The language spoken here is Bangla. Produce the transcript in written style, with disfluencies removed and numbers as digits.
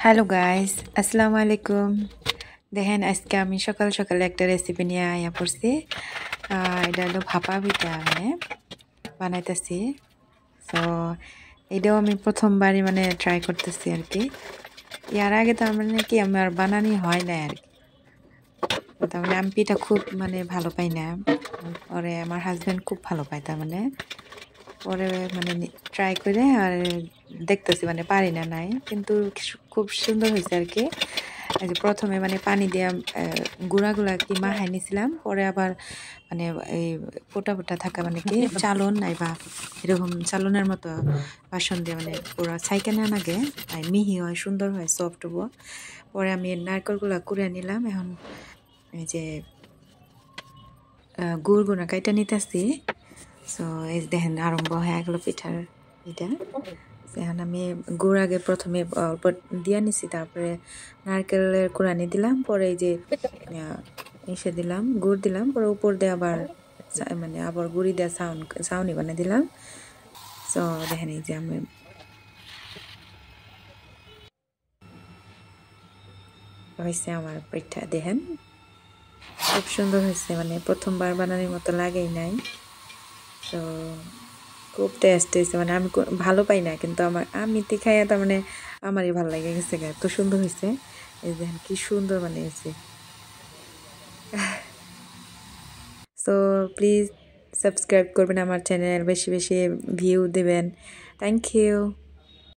হ্যালো গাইস, আসসালামু আলাইকুম। দেখেন আজকে আমি সকাল সকালে একটা রেসিপি নিয়ে আয়া পড়ছি। এটা হলো ভাপা পিঠা মানে বানাইতেছি। সো এটাও আমি প্রথমবারই মানে ট্রাই করতেছি আর কি। এর আগে তার মানে কি আমার বানানি হয় না আর কি। তার মানে আমি পিঠা খুব মানে ভালো পাই না। পরে আমার হাজবেন্ড খুব ভালো পায় তার মানে। পরে মানে ট্রাই করে আর দেখতেছি মানে পারি না নাই, কিন্তু খুব সুন্দর হয়েছে আর কি। এই যে প্রথমে মানে পানি দিয়ে গুঁড়াগুলা কি মাখাই নিছিলাম, পরে আবার মানে এই ফোটা ফোটা থাকা মানে কি চালন নাই বা এরকম চালনের মতো বাসন দিয়ে মানে পুরো ছাইকে নেওয়া লাগে, তাই মিহি হয়, সুন্দর হয়, সফট হবো। পরে আমি নারকেলগুলা কুড়ে নিলাম। এখন এই যে গুড় কাইটা নিতেছি। সো এই দেখেন আরম্ভ হয়ে গেল পিঠার এটা। এখন আমি গুড় আগে প্রথমে অল্প দিয়ে নিছি, তারপরে নারকেলের কোড়ানি দিলাম, পরে এই যে এসে দিলাম গুড় দিলাম, পরে উপর দিয়ে আবার মানে আবার গুড়ি দিয়ে ছাউনি বানিয়ে দিলাম। সো দেখেন এই যে আমি হয়েছে আমার পিঠা, দেখেন খুব সুন্দর হয়েছে, মানে প্রথমবার বানানোর মতো লাগেই নাই। তো খুব টেস্ট হয়েছে, মানে আমি ভালো পাই না, কিন্তু আমি খাইয়া তার মানে আমারই ভালো লাগে গেছে, এত সুন্দর হয়েছে। এই দেখেন কি সুন্দর বানিয়েছে। সো প্লিজ সাবস্ক্রাইব করবেন আমার চ্যানেল, বেশি বেশি ভিউ দেবেন। Thank you.